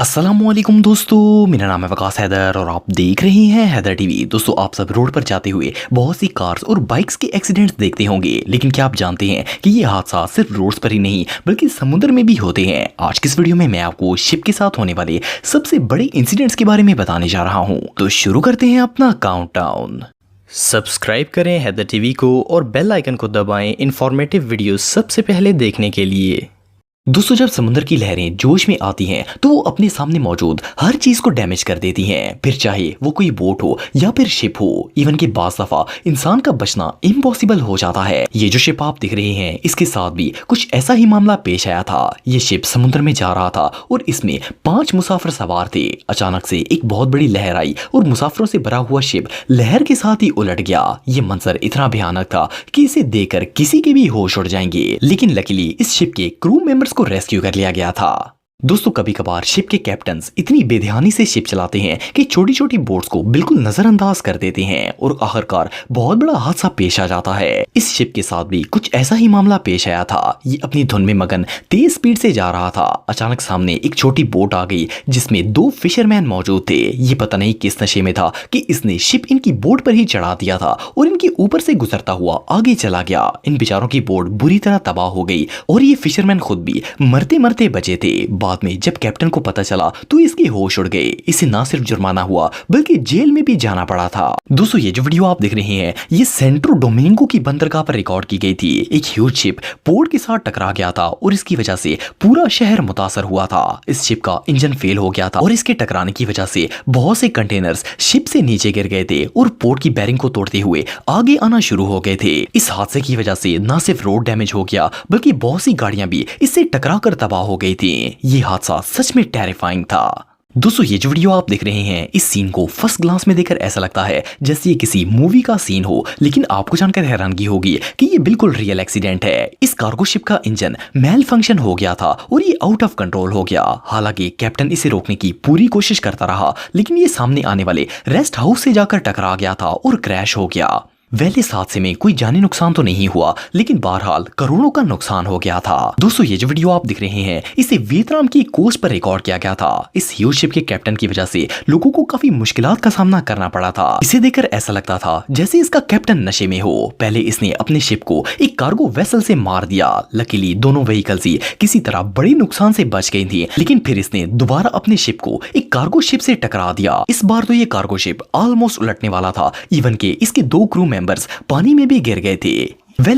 अस्सलामुअलैकुम दोस्तों, मेरा नाम है वकास हैदर और आप देख रहे हैं हैदर टीवी। दोस्तों, आप सब रोड पर जाते हुए बहुत सी कार्स और बाइक्स के एक्सीडेंट्स देखते होंगे, लेकिन क्या आप जानते हैं कि ये हादसा सिर्फ रोड्स पर ही नहीं बल्कि समुद्र में भी होते हैं। आज की इस वीडियो में मैं आपको शिप के साथ होने वाले सबसे बड़े इंसिडेंट्स के बारे में बताने जा रहा हूँ। तो शुरू करते हैं अपना काउंटडाउन। सब्सक्राइब करें हैदर टीवी को और बेल आइकन को दबाएं इंफॉर्मेटिव वीडियो सबसे पहले देखने के लिए। दोस्तों, जब समुद्र की लहरें जोश में आती हैं तो वो अपने सामने मौजूद हर चीज को डैमेज कर देती हैं, फिर चाहे वो कोई बोट हो या फिर शिप हो। इवन के बाज़ दफा इंसान का बचना इम्पॉसिबल हो जाता है। ये जो शिप आप देख रहे हैं, इसके साथ भी कुछ ऐसा ही मामला पेश आया था। ये शिप समुद्र में जा रहा था और इसमें 5 मुसाफिर सवार थे। अचानक से एक बहुत बड़ी लहर आई और मुसाफिरों से भरा हुआ शिप लहर के साथ ही उलट गया। ये मंजर इतना भयानक था कि इसे देखकर किसी के भी होश उड़ जाएंगे, लेकिन लकीली इस शिप के क्रू मेंबर्स को रेस्क्यू कर लिया गया था। दोस्तों, कभी कभार शिप के कैप्टन्स इतनी बेध्यानी से शिप चलाते हैं कि छोटी छोटी बोट्स को बिल्कुल नजरअंदाज कर देते हैं और आखिरकार बहुत बड़ा हादसा पेश आ जाता है। इस शिप के साथ भी कुछ ऐसा ही मामला पेश आया था। ये अपनी धुन में मगन तेज स्पीड से जा रहा था। अचानक सामने एक छोटी बोट आ गई जिसमें 2 फिशरमैन मौजूद थे। ये पता नहीं किस नशे में था कि इसने शिप इनकी बोट पर ही चढ़ा दिया था और इनके ऊपर से गुजरता हुआ आगे चला गया। इन बेचारों की बोट बुरी तरह तबाह हो गई और ये फिशरमैन खुद भी मरते मरते बचे थे। बाद में जब कैप्टन को पता चला तो इसके होश उड़ गए। इसे ना सिर्फ जुर्माना हुआ बल्कि जेल में भी जाना पड़ा था। दोस्तों, ये जो वीडियो आप देख रहे हैं ये सेंट्रो डोमिंगो की बंदरगाह पर रिकॉर्ड की गई थी। एक ह्यूज शिप पोर्ट के साथ टकरा गया था और इसकी वजह से पूरा शहर मुतासर हुआ था। इस शिप का इंजन फेल हो गया था और इसके टकराने की वजह से बहुत से कंटेनर्स शिप से नीचे गिर गए थे और पोर्ट की बैरिंग को तोड़ते हुए आगे आना शुरू हो गए थे। इस हादसे की वजह से ना सिर्फ रोड डैमेज हो गया बल्कि बहुत सी गाड़ियां भी इससे टकरा कर तबाह हो गई थी। ये हादसा सच में टेरिफाइंग था। दोस्तों, ये जो वीडियो आप देख रहे हैं इस सीन को फर्स्ट ग्लांस में देखकर ऐसा लगता है जैसे ये किसी मूवी का सीन हो, लेकिन आपको जानकर हैरानगी होगी कि ये बिल्कुल रियल एक्सीडेंट है। इस कार्गो शिप का इंजन मेल फंक्शन हो गया था और ये आउट ऑफ कंट्रोल हो गया। हालांकि कैप्टन इसे रोकने की पूरी कोशिश करता रहा, लेकिन ये सामने आने वाले रेस्ट हाउस से जाकर टकरा गया था और क्रैश हो गया। वैले इस हादसे में कोई जानी नुकसान तो नहीं हुआ, लेकिन बहरहाल करोड़ों का नुकसान हो गया था। दोस्तों, ये जो वीडियो आप देख रहे हैं इसे वियतनाम की कोस्ट पर रिकॉर्ड किया गया था। इस ह्यूज शिप के कैप्टन की वजह से लोगों को काफी मुश्किलात का सामना करना पड़ा था। इसे देखकर ऐसा लगता था जैसे इसका कैप्टन नशे में हो। पहले इसने अपने शिप को एक कार्गो वेसल से मार दिया। लकीली दोनों व्हीकल्स ही किसी तरह बड़ी नुकसान से बच गई थी, लेकिन फिर इसने दोबारा अपने शिप को एक कार्गो शिप से टकरा दिया। इस बार तो ये कार्गो शिप ऑलमोस्ट उलटने वाला था। इवन के इसके 2 क्रू मेंबर्स पानी में भी गिर गए थे।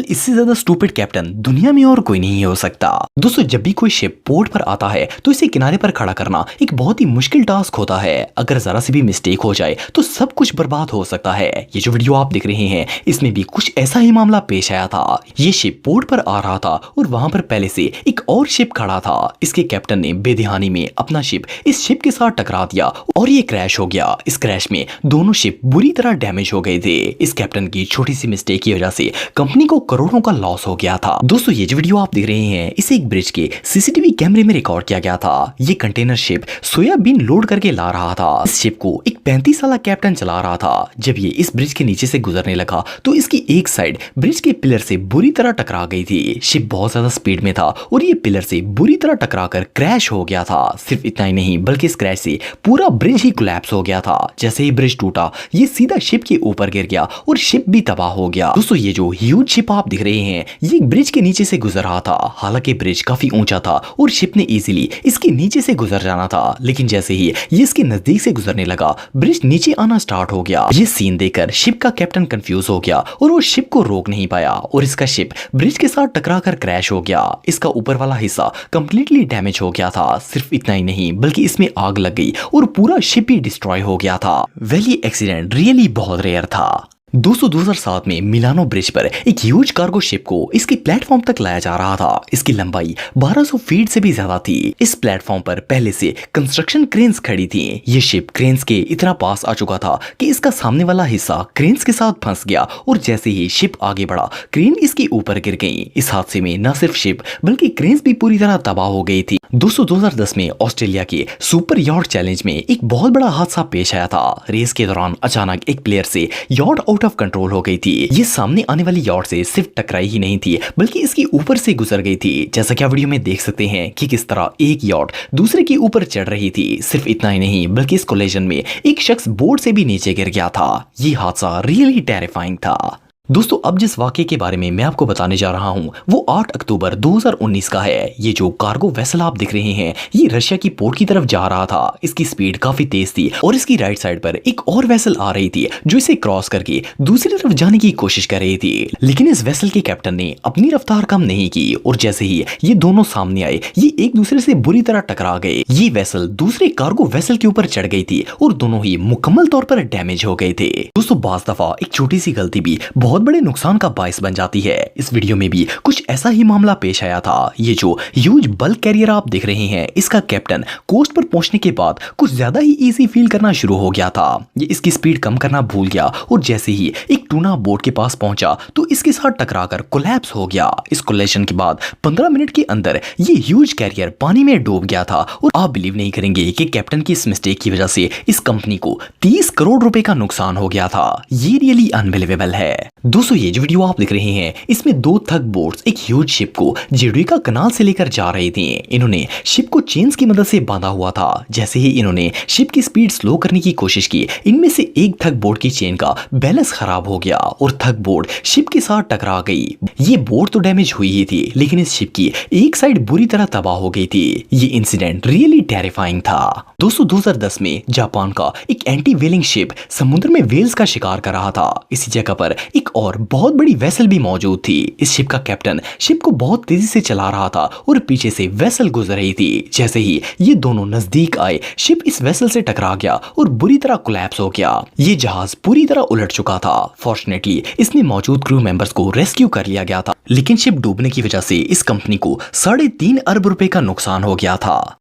इससे ज्यादा स्टूपिड कैप्टन दुनिया में और कोई नहीं हो सकता। दोस्तों, जब भी कोई शिप पोर्ट पर आता है तो इसे किनारे पर खड़ा करना एक बहुत ही मुश्किल टास्क होता है। अगर जरा सी भी मिस्टेक हो जाए तो सब कुछ बर्बाद हो सकता है। ये जो वीडियो आप देख रहे हैं इसमें भी कुछ ऐसा ही मामला पेश आया था। ये शिप पोर्ट पर आ रहा था और वहां पर पहले से एक और शिप खड़ा था। इसके कैप्टन ने बेध्यानी में अपना शिप इस शिप के साथ टकरा दिया और ये क्रैश हो गया। इस क्रैश में दोनों शिप बुरी तरह डैमेज हो गए थे। इस कैप्टन की छोटी सी मिस्टेक की वजह से कंपनी को करोड़ों का लॉस हो गया था। दोस्तों, ये जो वीडियो आप देख रहे हैं इसे एक ब्रिज के सीसीटीवी कैमरे में रिकॉर्ड किया गया था। ये कंटेनर शिप सोयाबीन लोड करके ला रहा था। इस शिप को एक 35 साल कैप्टन चला रहा था। जब ये इस ब्रिज के नीचे से गुजरने लगा तो इसकी एक साइड ब्रिज के पिलर से बुरी तरह टकरा गई थी। शिप बहुत ज्यादा स्पीड में था और ये पिलर से बुरी तरह टकरा कर क्रैश हो गया था। सिर्फ इतना ही नहीं बल्कि इस क्रैश से पूरा ब्रिज ही कोलैप्स हो गया था। जैसे ही ब्रिज टूटा ये सीधा शिप के ऊपर गिर गया और शिप भी तबाह हो गया। दोस्तों, ये जो ह्यूज शिप आप दिख रहे हैं ये ब्रिज के नीचे से गुजर रहा था। हालांकि ब्रिज काफी ऊंचा था और शिप ने इजीली इसके नीचे से गुजर जाना था, लेकिन जैसे ही ये इसके नजदीक से गुजरने लगा ब्रिज नीचे आना स्टार्ट हो गया। ये सीन देखकर शिप का कैप्टन कंफ्यूज हो गया और वो शिप को रोक नहीं पाया और इसका शिप ब्रिज के साथ टकरा कर क्रैश हो गया। इसका ऊपर वाला हिस्सा कंप्लीटली डैमेज हो गया था। सिर्फ इतना ही नहीं बल्कि इसमें आग लग गई और पूरा शिप ही डिस्ट्रॉय हो गया था। ये एक्सीडेंट रियली बहुत रेयर था। 2007 में मिलानो ब्रिज पर एक ह्यूज कार्गो शिप को इसके प्लेटफॉर्म तक लाया जा रहा था। इसकी लंबाई 1200 फीट से भी ज्यादा थी। इस प्लेटफॉर्म पर पहले से कंस्ट्रक्शन क्रेन्स खड़ी थी। ये शिप क्रेन्स के इतना पास आ चुका था कि इसका सामने वाला हिस्सा क्रेन्स के साथ फंस गया और जैसे ही शिप आगे बढ़ा क्रेन इसके ऊपर गिर गई। इस हादसे में न सिर्फ शिप बल्कि क्रेन्स भी पूरी तरह तबाह हो गई थी। 2010 में ऑस्ट्रेलिया के सुपर यॉट चैलेंज में एक बहुत बड़ा हादसा पेश आया था। रेस के दौरान अचानक एक प्लेयर से yacht out out of control हो गई थी। ये सामने आने वाली यार्ड से सिर्फ टकराई ही नहीं थी बल्कि इसके ऊपर से गुजर गई थी। जैसा कि आप वीडियो में देख सकते हैं कि किस तरह एक यार्ड दूसरे के ऊपर चढ़ रही थी। सिर्फ इतना ही नहीं बल्कि इस कोलिजन में एक शख्स बोर्ड से भी नीचे गिर गया था। ये हादसा रियली टेरिफाइंग था। दोस्तों अब जिस वाकये के बारे में मैं आपको बताने जा रहा हूं वो 8 अक्टूबर 2019 का है। ये जो कार्गो वेसल आप दिख रहे हैं ये रशिया की पोर्ट की तरफ जा रहा था। इसकी स्पीड काफी तेज थी और इसकी राइट साइड पर एक और वेसल आ रही थी जो इसे क्रॉस करके दूसरी तरफ जाने की कोशिश कर रही थी। लेकिन इस वेसल के कैप्टन ने अपनी रफ्तार कम नहीं की और जैसे ही ये दोनों सामने आए ये एक दूसरे से बुरी तरह टकरा गए। ये वेसल दूसरे कार्गो वेसल के ऊपर चढ़ गई थी और दोनों ही मुकम्मल तौर पर डैमेज हो गए थे। दोस्तों बाज दफा एक छोटी सी गलती भी बहुत बड़े नुकसान का बायस बन जाती है। इस वीडियो में भी कुछ ऐसा ही मामला पेश आया था। ये जो ह्यूज बल्क कैरियर आप देख रहे हैं इसका कैप्टन कोस्ट पर पहुंचने के बाद कुछ ज्यादा ही इजी फील करना शुरू हो गया था। ये इसकी स्पीड कम करना भूल गया और जैसे ही एक टूना बोट के पास पहुंचा तो इसके साथ टकराकर कोलैप्स हो गया। इस कोलिजन के बाद 15 मिनट के अंदर ये ह्यूज कैरियर पानी में डूब गया था और आप बिलीव नहीं करेंगे कि कैप्टन की इस मिस्टेक की वजह से इस कंपनी को 30 करोड़ रुपए का नुकसान हो गया था। ये रियली अनबिलीवेबल है। दोस्तों ये जो वीडियो आप देख रहे हैं इसमें दो थग बोट्स एक ह्यूज शिप को जिडुइका कनाल से लेकर जा रहे थे। इन्होंने शिप को चेन्स की मदद से बांधा हुआ था। जैसे ही इन्होंने शिप की स्पीड स्लो करने की कोशिश की इनमें से एक थग बोट की चेन का बैलेंस खराब हो गया और थग बोट शिप के साथ टकरा गई। ये बोट तो डैमेज हुई ही थी लेकिन इस शिप की एक साइड बुरी तरह तबाह हो गई थी। ये इंसिडेंट रियली टेरिफाइंग था। दोस्तों 2010 में जापान का एक एंटी व्हेलिंग शिप समुद्र में व्हेल्स का शिकार कर रहा था। इसी जगह पर एक और बहुत बड़ी वेसल भी मौजूद थी। इस शिप का कैप्टन शिप को बहुत तेजी से चला रहा था और पीछे से वेसल गुजर रही थी। जैसे ही ये दोनों नजदीक आए शिप इस वेसल से टकरा गया और बुरी तरह कोलैप्स हो गया। ये जहाज पूरी तरह उलट चुका था। फॉर्चुनेटली इसमें मौजूद क्रू मेंबर्स को रेस्क्यू कर लिया गया था लेकिन शिप डूबने की वजह से इस कंपनी को 3.5 अरब रुपए का नुकसान हो गया था।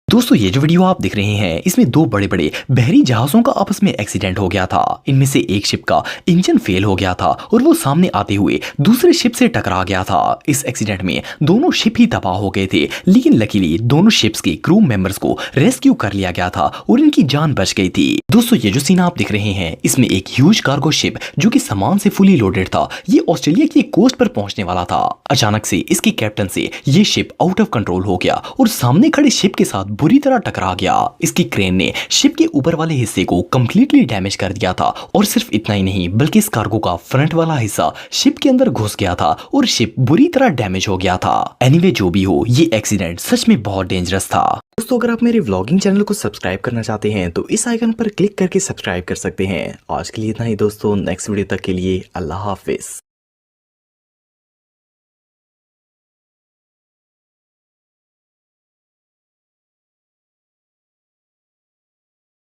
दोस्तों ये जो वीडियो आप देख रहे हैं इसमें दो बड़े बड़े बहरी जहाजों का आपस में एक्सीडेंट हो गया था। इनमें से एक शिप का इंजन फेल हो गया था और वो सामने आते हुए दूसरे शिप से टकरा गया था। इस एक्सीडेंट में दोनों शिप ही तबाह हो गए थे लेकिन लकीली दोनों शिप्स के क्रू मेंबर्स को रेस्क्यू कर लिया गया था और इनकी जान बच गई थी। दोस्तों ये जो सीन आप देख रहे हैं इसमें एक ह्यूज कार्गो शिप जो कि सामान से फुली लोडेड था ये ऑस्ट्रेलिया की कोस्ट पर पहुंचने वाला था। अचानक से इसके कैप्टन से ये शिप आउट ऑफ कंट्रोल हो गया और सामने खड़े शिप के साथ बुरी तरह टकरा गया। इसकी क्रेन ने शिप के ऊपर वाले हिस्से को कंप्लीटली डैमेज कर दिया था और सिर्फ इतना ही नहीं बल्कि इस कार्गो का फ्रंट वाला हिस्सा शिप के अंदर घुस गया था और शिप बुरी तरह डैमेज हो गया था। एनीवे जो भी हो ये एक्सीडेंट सच में बहुत डेंजरस था। दोस्तों अगर आप मेरे व्लॉगिंग चैनल को सब्सक्राइब करना चाहते हैं तो इस आइकन पर क्लिक करके सब्सक्राइब कर सकते हैं। आज के लिए इतना ही दोस्तों, नेक्स्ट वीडियो तक के लिए अल्लाह हाफिज।